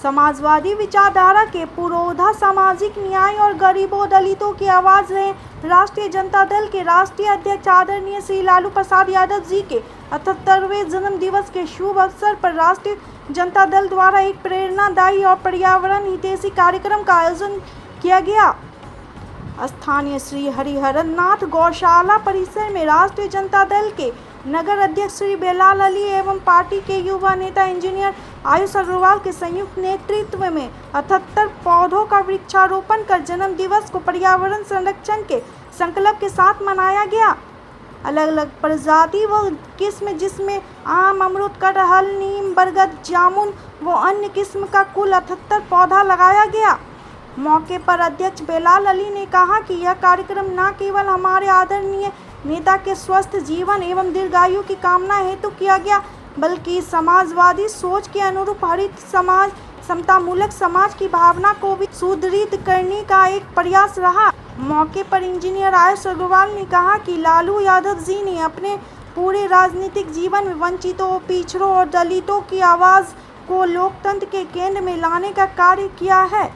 समाजवादी विचारधारा के पुरोधा सामाजिक न्याय और गरीबों दलितों की आवाज रहे राष्ट्रीय जनता दल के राष्ट्रीय अध्यक्ष आदरणीय श्री लालू प्रसाद यादव जी के 78वें जन्म दिवस के शुभ अवसर पर राष्ट्रीय जनता दल द्वारा एक प्रेरणादायी और पर्यावरण हितैषी कार्यक्रम का आयोजन किया गया। स्थानीय श्री हरिहरन नाथ गौशाला परिसर में राष्ट्रीय जनता दल के नगर अध्यक्ष श्री बेलाल अली एवं पार्टी के युवा नेता इंजीनियर आयुष अग्रवाल के संयुक्त नेतृत्व में 78 पौधों का वृक्षारोपण कर जन्म दिवस को पर्यावरण संरक्षण के संकल्प के साथ मनाया गया। अलग अलग प्रजाति व किस्म जिसमें आम, अमरूद, कटहल, नीम, बरगद, जामुन व अन्य किस्म का कुल 78 पौधा लगाया गया। मौके पर अध्यक्ष बेलाल अली ने कहा कि यह कार्यक्रम न केवल हमारे आदरणीय नेता के स्वस्थ जीवन एवं दीर्घायु की कामना हेतु किया गया, बल्कि समाजवादी सोच के अनुरूप हरित समाज, समतामूलक समाज की भावना को भी सुदृढ़ करने का एक प्रयास रहा। मौके पर इंजीनियर आयुष अग्रवाल ने कहा कि लालू यादव जी ने अपने पूरे राजनीतिक जीवन में वंचितों, पिछड़ों और दलितों की आवाज़ को लोकतंत्र के केंद्र में लाने का कार्य किया है।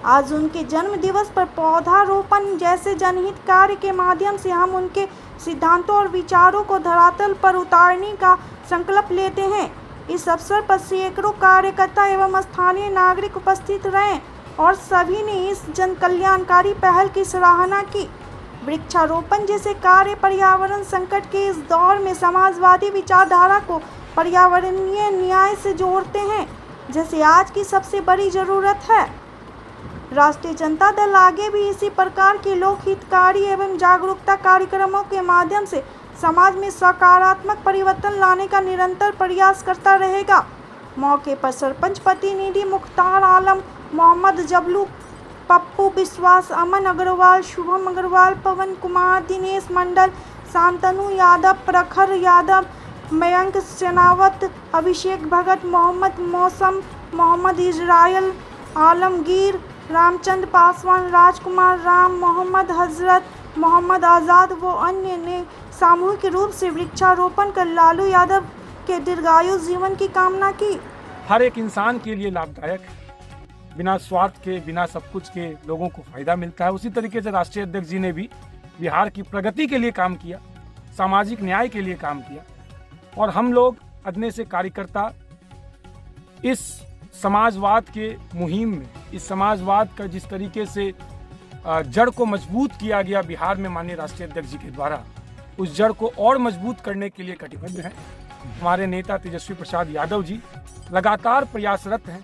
आज उनके जन्म दिवस पर पौधारोपण जैसे जनहित कार्य के माध्यम से हम उनके सिद्धांतों और विचारों को धरातल पर उतारने का संकल्प लेते हैं। इस अवसर पर सैकड़ों कार्यकर्ता एवं स्थानीय नागरिक उपस्थित रहे और सभी ने इस जन कल्याणकारी पहल की सराहना की। वृक्षारोपण जैसे कार्य पर्यावरण संकट के इस दौर में समाजवादी विचारधारा को पर्यावरणीय न्याय से जोड़ते हैं, जैसे आज की सबसे बड़ी जरूरत है। राष्ट्रीय जनता दल आगे भी इसी प्रकार के लोक हितकारी एवं जागरूकता कार्यक्रमों के माध्यम से समाज में सकारात्मक परिवर्तन लाने का निरंतर प्रयास करता रहेगा। मौके पर सरपंच प्रतिनिधि मुख्तार आलम, मोहम्मद जबलू, पप्पू विश्वास, अमन अग्रवाल, शुभम अग्रवाल, पवन कुमार, दिनेश मंडल, शांतनु यादव, प्रखर यादव, मयंक शेनावत, अभिषेक भगत, मोहम्मद मौसम, मोहम्मद इजराइल, आलमगीर, रामचंद्र पासवान, राजकुमार राम, मोहम्मद हजरत, मोहम्मद आज़ाद व अन्य ने सामूहिक रूप से वृक्षारोपण कर लालू यादव के दीर्घायु जीवन की कामना की। हर एक इंसान के लिए लाभदायक है, बिना स्वार्थ के, बिना सब कुछ के लोगों को फायदा मिलता है। उसी तरीके से राष्ट्रीय अध्यक्ष जी ने भी बिहार की प्रगति के लिए काम किया, सामाजिक न्याय के लिए काम किया और हम लोग अदने से कार्यकर्ता इस समाजवाद के मुहिम में, इस समाजवाद का जिस तरीके से जड़ को मजबूत किया गया बिहार में माननीय राष्ट्रीय अध्यक्ष जी के द्वारा, उस जड़ को और मजबूत करने के लिए कटिबद्ध हैं। हमारे नेता तेजस्वी प्रसाद यादव जी लगातार प्रयासरत हैं।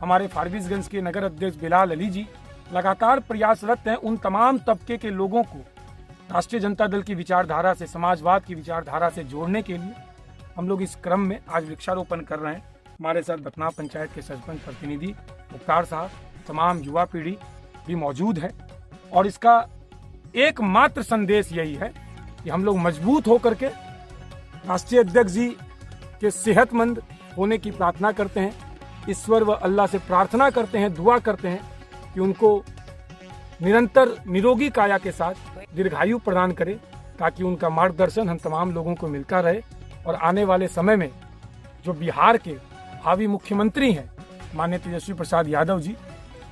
हमारे फारबिसगंज के नगर अध्यक्ष बेलाल अली जी लगातार प्रयासरत हैं उन तमाम तबके के लोगों को राष्ट्रीय जनता दल की विचारधारा से, समाजवाद की विचारधारा से जोड़ने के लिए हम लोग इस क्रम में आज वृक्षारोपण कर रहे हैं। हमारे साथ बथना पंचायत के सरपंच प्रतिनिधि मुख्तार साहब, तमाम युवा पीढ़ी भी मौजूद है और इसका एकमात्र संदेश यही है कि हम लोग मजबूत होकर के राष्ट्रीय अध्यक्ष जी के सेहतमंद होने की प्रार्थना करते हैं। ईश्वर व अल्लाह से प्रार्थना करते हैं, दुआ करते हैं कि उनको निरंतर निरोगी काया के साथ दीर्घायु प्रदान करे, ताकि उनका मार्गदर्शन हम तमाम लोगों को मिलता रहे और आने वाले समय में जो बिहार के भावी मुख्यमंत्री हैं माननीय तेजस्वी प्रसाद यादव जी,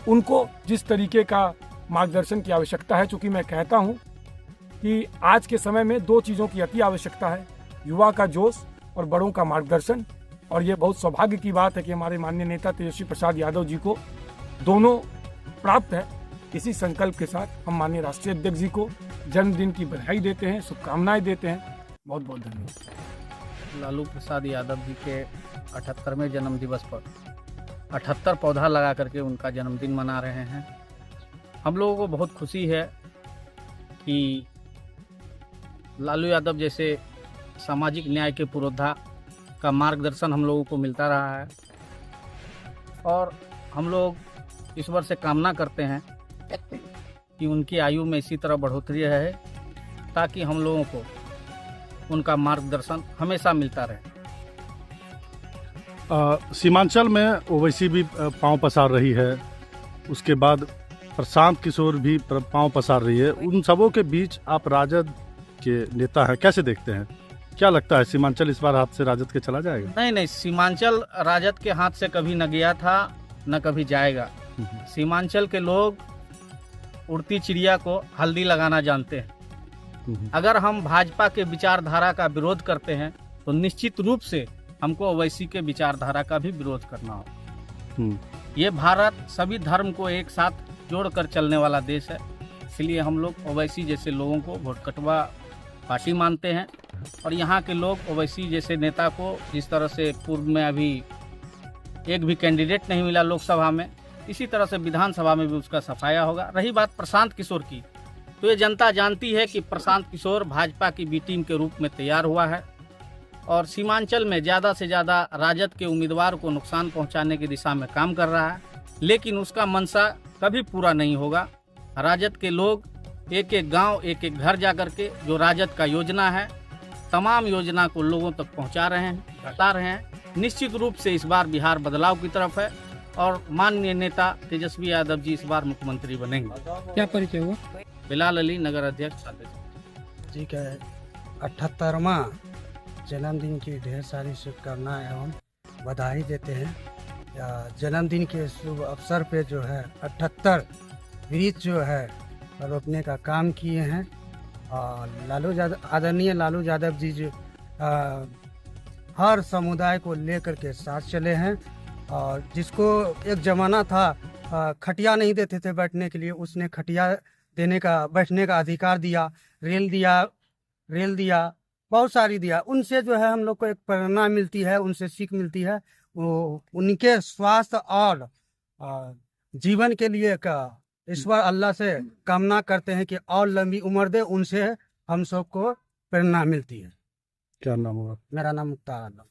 उनको जिस तरीके का मार्गदर्शन की आवश्यकता है, चूँकि मैं कहता हूँ कि आज के समय में दो चीज़ों की अति आवश्यकता है, युवा का जोश और बड़ों का मार्गदर्शन। और ये बहुत सौभाग्य की बात है कि हमारे माननीय नेता तेजस्वी प्रसाद यादव जी को दोनों प्राप्त है। इसी संकल्प के साथ हम माननीय राष्ट्रीय अध्यक्ष जी को जन्मदिन की बधाई देते हैं, शुभकामनाएं देते हैं। बहुत बहुत धन्यवाद। लालू प्रसाद यादव जी के 78वें जन्म दिवस पर 78 पौधा लगा करके उनका जन्मदिन मना रहे हैं। हम लोगों को बहुत खुशी है कि लालू यादव जैसे सामाजिक न्याय के पुरोधा का मार्गदर्शन हम लोगों को मिलता रहा है और हम लोग ईश्वर से कामना करते हैं कि उनकी आयु में इसी तरह बढ़ोतरी रहे, ताकि हम लोगों को उनका मार्गदर्शन हमेशा मिलता रहे। सीमांचल में ओवैसी भी पांव पसार रही है, उसके बाद प्रशांत किशोर भी पांव पसार रही है। उन सबों के बीच आप राजद के नेता हैं, कैसे देखते हैं? क्या लगता है सीमांचल इस बार हाथ से राजद के चला जाएगा? नहीं, सीमांचल राजद के हाथ से कभी न गया था, न कभी जाएगा। सीमांचल के लोग उड़ती चिड़िया को हल्दी लगाना जानते हैं। अगर हम भाजपा के विचारधारा का विरोध करते हैं तो निश्चित रूप से हमको ओवैसी के विचारधारा का भी विरोध करना होगा। ये भारत सभी धर्म को एक साथ जोड़कर चलने वाला देश है, इसलिए हम लोग ओवैसी जैसे लोगों को वोट कटवा पार्टी मानते हैं। और यहाँ के लोग ओवैसी जैसे नेता को जिस तरह से पूर्व में अभी एक भी कैंडिडेट नहीं मिला लोकसभा में, इसी तरह से विधानसभा में भी उसका सफाया होगा। रही बात प्रशांत किशोर की, तो ये जनता जानती है कि प्रशांत किशोर भाजपा की बी टीम के रूप में तैयार हुआ है और सीमांचल में ज़्यादा से ज़्यादा राजद के उम्मीदवार को नुकसान पहुंचाने की दिशा में काम कर रहा है, लेकिन उसका मंशा कभी पूरा नहीं होगा। राजद के लोग एक एक गांव एक एक घर जा कर के जो राजद का योजना है, तमाम योजना को लोगों तक पहुंचा रहे हैं, बता रहे हैं। निश्चित रूप से इस बार बिहार बदलाव की तरफ है और माननीय नेता तेजस्वी यादव जी इस बार मुख्यमंत्री बनेंगे। क्या परिचय हुआ? बिलाल अली, नगर अध्यक्ष। जी का 78वां जन्मदिन की ढेर सारी शुभकामनाएं एवं बधाई देते हैं। जन्मदिन के शुभ अवसर पे जो है 78 वृक्ष जो है रोपने का काम किए हैं और आदरणीय लालू यादव जी जो हर समुदाय को लेकर के साथ चले हैं और जिसको एक ज़माना था खटिया नहीं देते थे बैठने के लिए, उसने खटिया देने का, बैठने का अधिकार दिया, रेल दिया, बहुत सारी दिया। उनसे जो है हम लोग को एक प्रेरणा मिलती है, उनसे सीख मिलती है। वो उनके स्वास्थ्य और जीवन के लिए का ईश्वर अल्लाह से कामना करते हैं कि और लंबी उम्र दे। उनसे हम सबको प्रेरणा मिलती है। क्या नाम हुआ? मेरा नाम मुख्तार आलम।